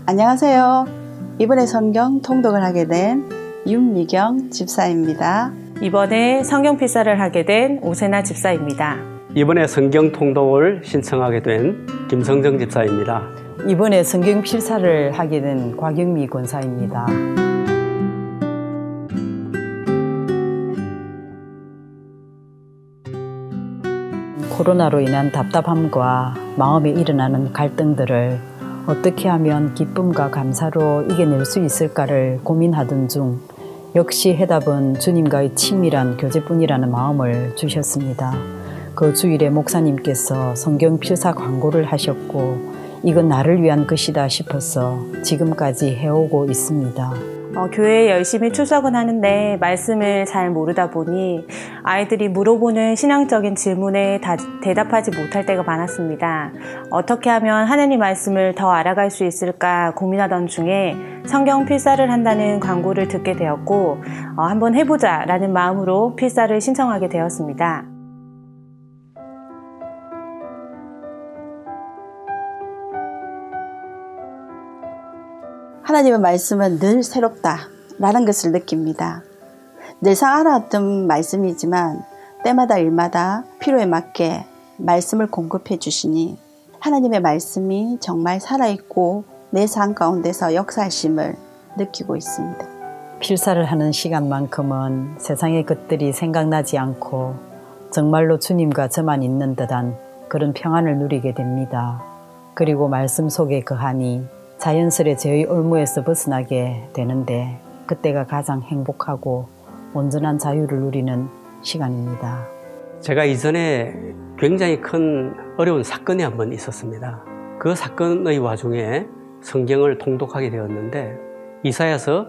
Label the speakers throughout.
Speaker 1: 안녕하세요. 이번에 성경 통독을 하게 된 윤미경 집사입니다.
Speaker 2: 이번에 성경 필사를 하게 된 오세나 집사입니다.
Speaker 3: 이번에 성경 통독을 신청하게 된 김성정 집사입니다.
Speaker 4: 이번에 성경 필사를 하게 된 곽영미 권사입니다. 코로나로 인한 답답함과 마음에 일어나는 갈등들을 어떻게 하면 기쁨과 감사로 이겨낼 수 있을까를 고민하던 중 역시 해답은 주님과의 친밀한 교제뿐이라는 마음을 주셨습니다. 그 주일에 목사님께서 성경 필사 광고를 하셨고 이건 나를 위한 것이다 싶어서 지금까지 해오고 있습니다.
Speaker 2: 교회에 열심히 출석은 하는데 말씀을 잘 모르다 보니 아이들이 물어보는 신앙적인 질문에 대답하지 못할 때가 많았습니다. 어떻게 하면 하나님 말씀을 더 알아갈 수 있을까 고민하던 중에 성경 필사를 한다는 광고를 듣게 되었고 한번 해보자 라는 마음으로 필사를 신청하게 되었습니다.
Speaker 1: 하나님의 말씀은 늘 새롭다 라는 것을 느낍니다. 늘상 알아왔던 말씀이지만 때마다 일마다 필요에 맞게 말씀을 공급해 주시니 하나님의 말씀이 정말 살아있고 내 삶 가운데서 역사하심을 느끼고 있습니다.
Speaker 4: 필사를 하는 시간만큼은 세상의 것들이 생각나지 않고 정말로 주님과 저만 있는 듯한 그런 평안을 누리게 됩니다. 그리고 말씀 속에 거하니 자연스레 저의 올무에서 벗어나게 되는데 그때가 가장 행복하고 온전한 자유를 누리는 시간입니다.
Speaker 3: 제가 이전에 굉장히 큰 어려운 사건이 한 번 있었습니다. 그 사건의 와중에 성경을 통독하게 되었는데 이사야서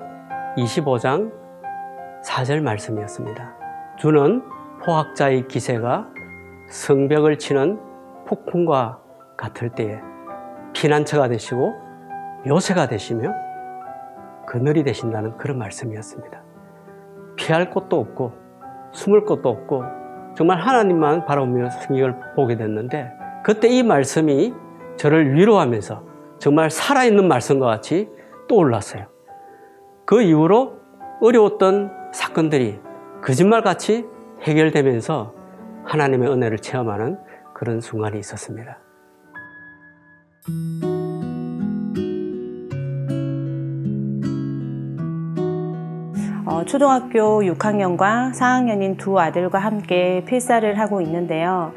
Speaker 3: 25장 4절 말씀이었습니다. 주는 포학자의 기세가 성벽을 치는 폭풍과 같을 때에 피난처가 되시고 요새가 되시며 그늘이 되신다는 그런 말씀이었습니다. 피할 곳도 없고 숨을 곳도 없고 정말 하나님만 바라보며 성경을 보게 됐는데 그때 이 말씀이 저를 위로하면서 정말 살아있는 말씀과 같이 떠올랐어요. 그 이후로 어려웠던 사건들이 거짓말같이 해결되면서 하나님의 은혜를 체험하는 그런 순간이 있었습니다.
Speaker 2: 초등학교 6학년과 4학년인 두 아들과 함께 필사를 하고 있는데요.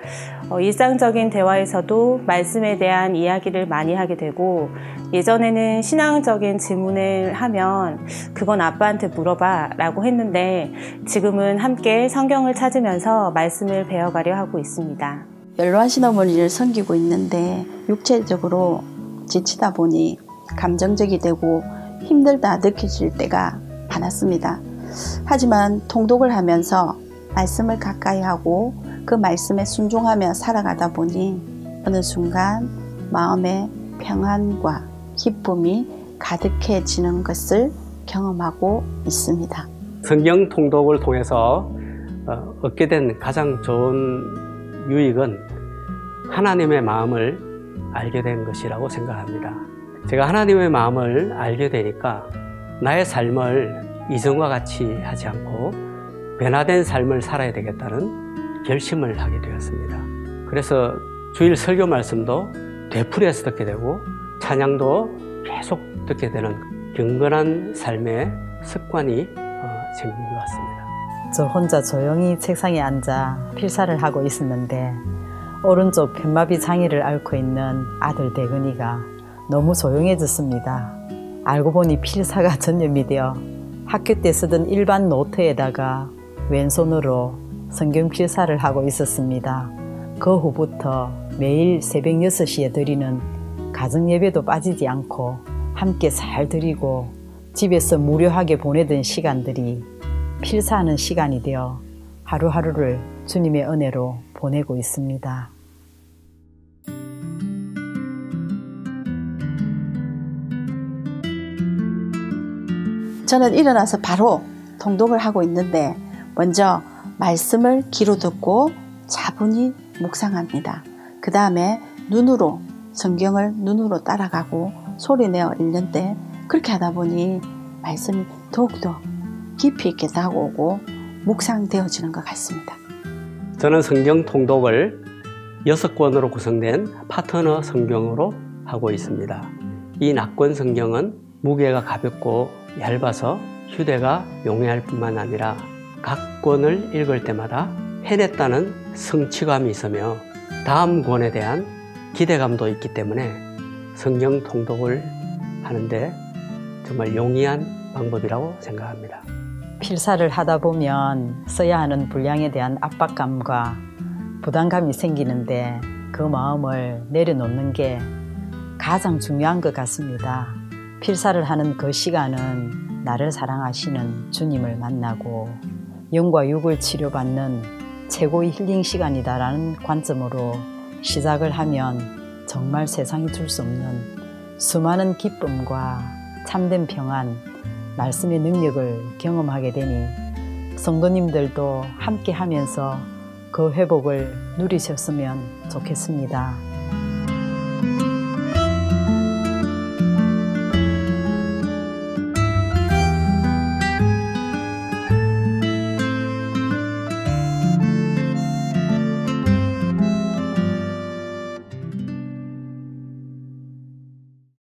Speaker 2: 일상적인 대화에서도 말씀에 대한 이야기를 많이 하게 되고 예전에는 신앙적인 질문을 하면 그건 아빠한테 물어봐 라고 했는데 지금은 함께 성경을 찾으면서 말씀을 배워가려 하고 있습니다.
Speaker 1: 연로하신 어머니를 섬기고 있는데 육체적으로 지치다 보니 감정적이 되고 힘들다 느껴질 때가 많았습니다. 하지만 통독을 하면서 말씀을 가까이 하고 그 말씀에 순종하며 살아가다 보니 어느 순간 마음에 평안과 기쁨이 가득해지는 것을 경험하고 있습니다.
Speaker 3: 성경 통독을 통해서 얻게 된 가장 좋은 유익은 하나님의 마음을 알게 된 것이라고 생각합니다. 제가 하나님의 마음을 알게 되니까 나의 삶을 이전과 같이 하지 않고 변화된 삶을 살아야 되겠다는 결심을 하게 되었습니다. 그래서 주일 설교 말씀도 되풀이해서 듣게 되고 찬양도 계속 듣게 되는 경건한 삶의 습관이 생긴 것 같습니다.
Speaker 4: 저 혼자 조용히 책상에 앉아 필사를 하고 있었는데 오른쪽 편마비 장애를 앓고 있는 아들 대근이가 너무 조용해졌습니다. 알고 보니 필사가 전염이 되어 학교 때 쓰던 일반 노트에다가 왼손으로 성경 필사를 하고 있었습니다. 그 후부터 매일 새벽 6시에 드리는 가정예배도 빠지지 않고 함께 잘 드리고 집에서 무료하게 보내던 시간들이 필사하는 시간이 되어 하루하루를 주님의 은혜로 보내고 있습니다.
Speaker 1: 저는 일어나서 바로 통독을 하고 있는데 먼저 말씀을 귀로 듣고 차분히 묵상합니다. 그 다음에 눈으로 성경을 눈으로 따라가고 소리내어 읽는데 그렇게 하다 보니 말씀이 더욱더 깊이 있게 다가오고 묵상되어지는 것 같습니다.
Speaker 3: 저는 성경 통독을 6권으로 구성된 파트너 성경으로 하고 있습니다. 이 낫권 성경은 무게가 가볍고 얇아서 휴대가 용이할 뿐만 아니라 각 권을 읽을 때마다 해냈다는 성취감이 있으며 다음 권에 대한 기대감도 있기 때문에 성경 통독을 하는데 정말 용이한 방법이라고 생각합니다.
Speaker 4: 필사를 하다 보면 써야 하는 분량에 대한 압박감과 부담감이 생기는데 그 마음을 내려놓는 게 가장 중요한 것 같습니다. 필사를 하는 그 시간은 나를 사랑하시는 주님을 만나고 영과 육을 치료받는 최고의 힐링 시간이다라는 관점으로 시작을 하면 정말 세상이 줄 수 없는 수많은 기쁨과 참된 평안, 말씀의 능력을 경험하게 되니 성도님들도 함께 하면서 그 회복을 누리셨으면 좋겠습니다.